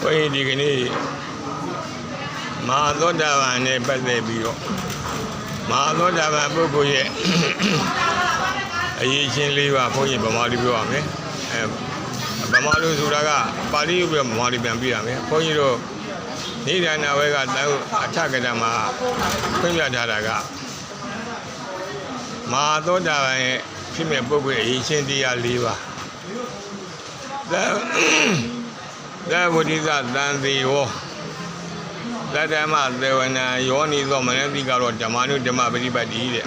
ဘုန်းကြီးဒီကနေ့မဟာသောတာပန်နဲ့ပတ်သက်ပြီးတော့မဟာသောတာပန်ပုဂ္ဂိုလ်ရဲ့အရေးချင်း၄ပါးဘုန်းကြီးဗမာလိုပြောရမယ်ဗမာလိုဆိုတာကပါဠိလိုပြောဗမာလိုပြန်ပြရမယ်ဘုန်းကြီးတို့နိဒာနဝဲကတောင်းအထကတမှာဖွင့်ပြထားတာကမဟာသောတာပန်ရဲ့ဖြစ်မဲ့ပုဂ္ဂိုလ်အရေးချင်းတရား၄ပါးသဗ္ဗတိသသံသေဝသတ္တမသေဝနာယောနိသောမနတိကတော့ဓမ္မနုဓမ္မပฏิပတ်တိတဲ့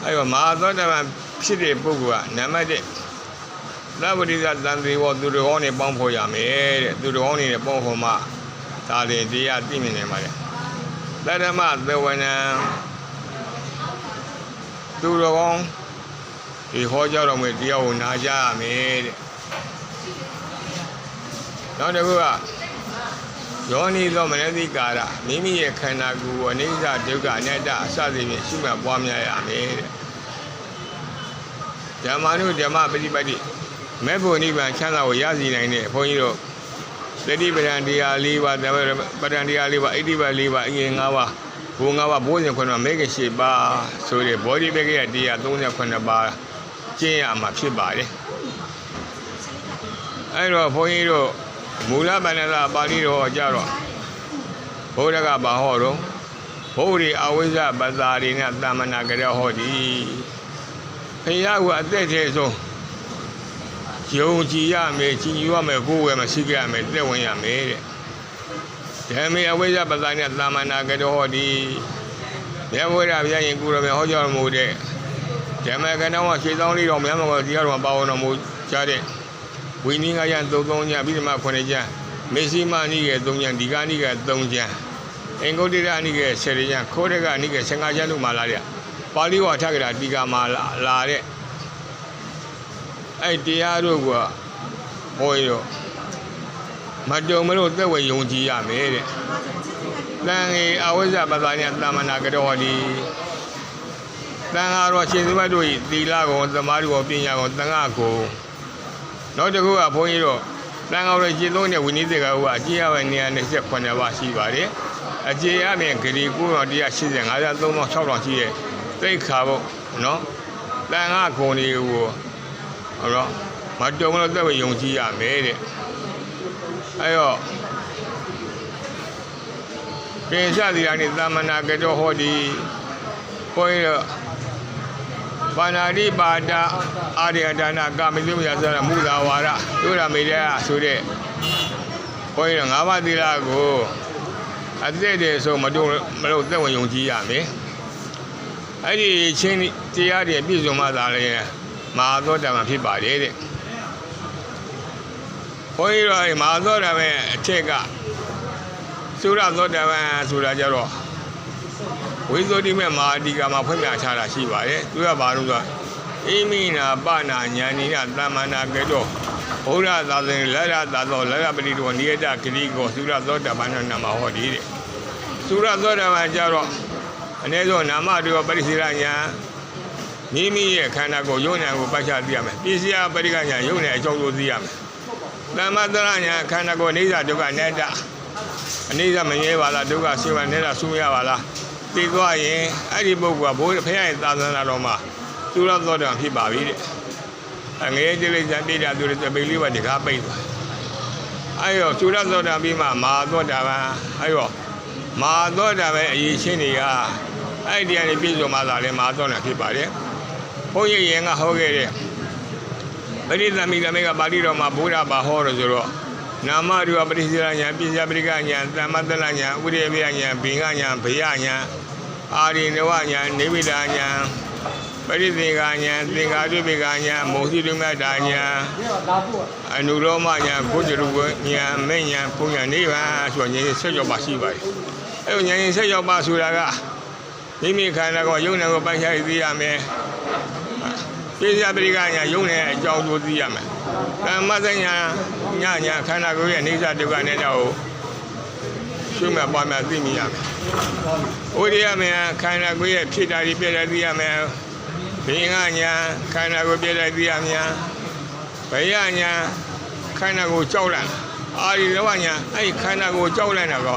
အဲ့တော့မဟာသောတာပန်ဖြစ်တဲ့ပုဂ္ဂိုလ်ကနံပါတ်1သဗ္ဗတိသသံသေဝသူတော်ကောင်းနဲ့ပေါင်းဖော်ရမယ်တဲ့သူတော်ကောင်းနဲ့ပေါင်းဖော်မှဒါလည်းတရားသိမြင်နိုင်ပါတယ်သတ္တမသေဝနာသူတော်ကောင်းဒီဟောကြားတော်မူတရားကိုနာကြရမယ်တဲ့နောက်တစ်ခုကယောနိသောမနတိကာရမိမိရဲ့ခန္ဓာကိုယ်အနိစ္စဒုက္ခအနတ္တအစသည်ဖြင့်ရှုမှတ်ပွားများရမယ်တဲ့ဓမ္မနုဓမ္မပฏิပတ်တိမေဖို့နိဗ္ဗာန်ချမ်းသာကိုရစီနိုင်တဲ့ဘုန်းကြီးတို့သတိပဋ္ဌာန်တရား၄ပါးဓမ္မပဋ္ဌာန်တရား၄ပါးဣတိပတ်၄ပါးအငြိမ်၅ပါးဘုံ၅ပါးဘိုးစဉ်ခွန်းမှာမေဃ၈ပါးဆိုတဲ့ဘောဓိပက္ခယတရား39ပါးကျင့်ရမှာဖြစ်ပါတယ်အဲ့တော့ဘုန်းကြီးတို့မူလဗန္နလာပါဠိတော်ကြတော့ဘုရားကဘာဟောတော့ဘုရိအဝိဇ္ဇပဇာရိနဲ့တမနာကြရဟောဒီဖရာကအသက်သေးဆုံးယုံကြည်ရမယ်ကြည်ညိုရမယ်ကိုယ်ဝယ်မရှိကြရမယ်တက်ဝင်ရမယ်တဲ့ဓမ္မေအဝိဇ္ဇပဇာရိနဲ့တမနာကြရဟောဒီမြတ်ဘုရားဗျာရင်ကိုယ်တော်မြတ်ဟောကြားတော်မူတဲ့ဓမ္မကဏ္ဍမှာခြေဆောင်လေးတော်မြတ်မောင်တရားတော်မှာပါဝင်တော်မူကြတဲ့ဝိနည်းကရ3ညပြီးဓမ္မ9ညမေစီမနိကေ3ညဒီကနိကေ3ညအင်္ဂုတ္တရနိကေ10ညခိုးရကနိကေ15ညတို့မှာလာတဲ့ပါဠိဝါထကရာဒီကာမှာလာတဲ့အဲ့တရားတို့ကဟောရောမတုံမလို့သက်ဝေယုံကြည်ရမယ်တဲ့တန်ငေအဝိဇ္ဇပဇာညတမနာကတော်ဒီတန်ဃာတော်ရှင်သမတ်တို့ဤသီလကိုသမာဓိကိုပညာကိုတန်ဃာကိုနောက်တစ်ခုကဘုန်းကြီးတို့တန်ဃာတော်ရှင်းသုံးတဲ့ဝိနည်းစကားကအကျင့်ရမယ့်နေရာ28ပါးရှိပါတယ်အကျင့်ရမယ့်ဂရီ985 3600ရှိတဲ့သိက္ခာဘုနော်တန်ဃာဂုဏ်တွေကိုဟောတော့မတုံလို့သက်ဝေယုံကြည်ရမယ်တဲ့အဲ့တော့ပိစသီလာနဲ့သမဏကတောဟောဒီဘုန်းကြီးတို့ပါဏာတိပါဒအာရိယဒါနကာမိသုမြတ်ဆိုတဲ့မူသာဝါဒတို့ရမေတ္တာဆိုတဲ့ဘုန်းကြီးတို့၅ပါးသီလကိုအသက်တည်းဆိုမလို့သက်ဝင်ယုံကြည်ရမယ်အဲ့ဒီချင်းတရားတွေပြည့်စုံမှသာလေမဟာသောတာပန်ဖြစ်ပါတယ်တဲ့ဘုန်းကြီးတို့မဟာသောတာပန်အထက်ကသုရသောတာပန်ဆိုတာကြတော့ဝိသုဒ္ဓိမေမဟာဒီကာမှာဖွင့်ပြထားတာရှိပါတယ်သူကဘာလို့ဆိုအိမိနာပနာညာနိနာတမနာကတောဘုရားသာသင်လရသာသောလရပတိတော်နိယတဂတိကိုသုရသောတာပန်နာမဟောဒီတဲ့သုရသောတာပန်ကြတော့အ ਨੇ ဆုံးနာမတွေပရိစေရညာမိမိရဲ့ခန္ဓာကိုယ်ယုံဉာဏ်ကိုပတ်ချသိရမယ်ပစ္စယပရိကညာယုံဉာဏ်အကြောင်းကိုသိရမယ်တမ္မတရညာခန္ဓာကိုယ်အိဋ္ဌဒုက္ခအနတ္တအနိစ္စမငြဲပါလားဒုက္ခရှိပါနဲ့လားဆူရပါလားသိသွားရင်အဲ့ဒီပုဂ္ဂိုလ်ကဘိုးဖခင်ရဲ့သာသနာတော်မှာသုရသောတာဖြစ်ပါပြီတဲ့ငရေတိလိဇာတိတာသူတွေပိလေးပါတကားပိတ်သွားအဲ့ရောသုရသောတာပြီးမှမဟာသောတာပန်အဲ့ရောမဟာသောတာပန်အရေးချင်းတွေကအဲ့ဒီကနေပြည့်စုံမှသာလေမဟာသောတာဖြစ်ပါတယ်ဘုန်းကြီးရင်ကဟောခဲ့တဲ့ပရိသမီသမီးကပါဠိတော်မှာဘုရားဘာဟောလို့ဆိုတော့နာမရူပပရိစ္ဆေရညာပစ္စယပရိကညာသမ္မတလညာဥရိယပြညာဘင်္ဂညာဘယညာအာရိနဝညာနေဝိဒာညာပရိသေကညာသင်္ဃာတုပိကညာမောဟိတုမတ္တာညာအနုရောမညာဘုဒ္ဓရုပညာမေညာဘုညာနိဗ္ဗာန်ဆိုရင်16ပါးရှိပါတယ်အဲဉာဏ်16ပါးဆိုတာကမိမိခန္ဓာကိုယုံနာကိုပိုင်းခြားသိရမယ်ပစ္စယပရိကညာယုံနေအကြောင်းကိုသိရမယ်ကမ္မစညာညာခန္ဓာကိုယ်ရဲ့အိဋ္ဌဒုက္ခနဲ့တော့ရှုမှတ်ပွားများသိမြင်ရမယ်။ဥဒိယမယခန္ဓာကိုယ်ရဲ့ဖြစ်တာတွေပြည့်တယ်သိရမယ်။ဘိင်္ဂညာခန္ဓာကိုယ်ပြည့်တယ်သိရမယ်။ဘယညာခန္ဓာကိုယ်ကြောက်လန့် အာရီလောကညာအဲ့ခန္ဓာကိုကြောက်လိုက်တာက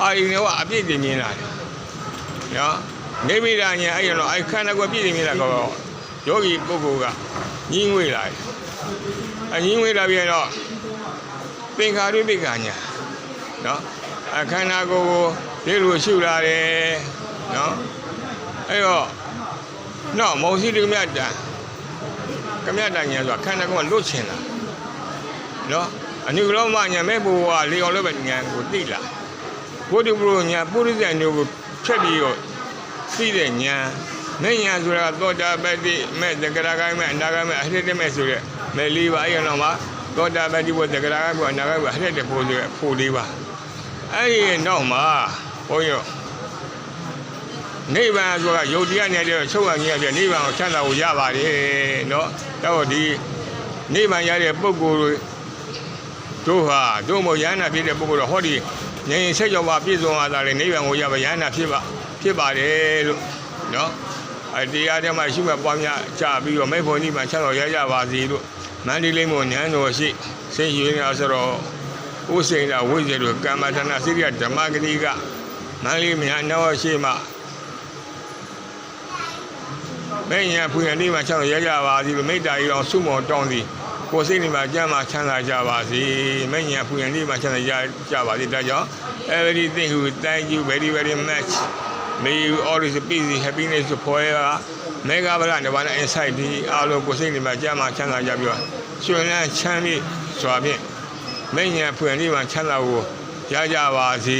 အာရီလောကအပြည့်တင်မြင်လာတယ်နော်နေမိတာညာအဲ့တော့အဲ့ခန္ဓာကိုပြည့်တင်မြင်လာတော့ယောဂီပုဂ္ဂိုလ်ကညင်းဝေးလာတယ်အညင်းဝေးလာပြီးတော့သင်္ခါရုပ္ပကညာနော်အခန္ဓာကိုယ်ကိုလေးလိုရှုလာတယ်နော်အဲ့တော့နော်မောင်စီကမြတ်တန်ညာဆိုတာခန္ဓာကိုယ်ကလွတ်ချင်လာနော်အနုလောမညာမဲ့ဘုရားလေအောင်လို့ပဲညာကိုသိလာဘုဒ္ဓဘုရောညာပုရိသညုကိုဖြတ်ပြီးတော့သိတဲ့ညာမဲ့ညာဆိုတာသောတာပတ္တိမဲ့သကရာဂိုင်းမဲ့အနာဂိုင်းမဲ့အဟိတမဲ့ဆိုတဲ့မဲ့လေးပါအဲ့တော့မှသောတာပတ္တိဘုသကရာဂိုင်းဘုအနာဂိုင်းဘုအဟိတဘုဆိုတဲ့ဖို့လေးပါအဲ့ဒီနောက်မှာဘုန်းကြီးနိဗ္ဗာန်ဆိုတာယုတ်တရားနဲ့တည်းချုပ်ရခြင်းအပြင်နိဗ္ဗာန်ကိုချမ်းသာကိုရပါတယ်နော်တော့ဒီနိဗ္ဗာန်ရတဲ့ပုဂ္ဂိုလ်တို့ဟာတို့မို့ယန္နာဖြစ်တဲ့ပုဂ္ဂိုလ်တော့ဟောဒီဉာဏ်ဆက်ကြောပါပြည့်စုံလာတာလေနိဗ္ဗာန်ကိုရပါယန္နာဖြစ်ပါတယ်လို့နော်အတရားထဲမှာရှိမှပွားများကြပြီးတော့မိဖို့နိဗ္ဗာန်ချမ်းသာရကြပါစေလို့မန္တလေးမြို့ဉာဏ်တော်ရှိဆင်းရဲနေဆိုတော့ဥစိန်တာဝိဇ္ဇေတို့ကမ္မဌာနစိရိယဓမ္မဂတိကမန္တလေးမြန်တော်ရှိမှမဲ့ညာဖွင့်နေမှာချောင်းရကြပါစီလို့မိတ္တာကြီးအောင်ဆုမော်တောင်းစီကိုယ်စိတ်နေမှာကြမ်းမှာချမ်းသာကြပါစေမဲ့ညာဖွင့်နေမှာချမ်းသာကြပါစေဒါကြောင့် everything who thank you very very much may you always be happiness forever မေဃဗလနဗနာ insight ဒီအားလုံးကိုယ်စိတ်နေမှာကြမ်းမှာချမ်းသာကြပြီးတော့ရှင်လန်းချမ်းမြေ့စွာဖြင့်မဲ့ညာဖွင့်နေမှာချမ်းသာကိုရကြပါစေ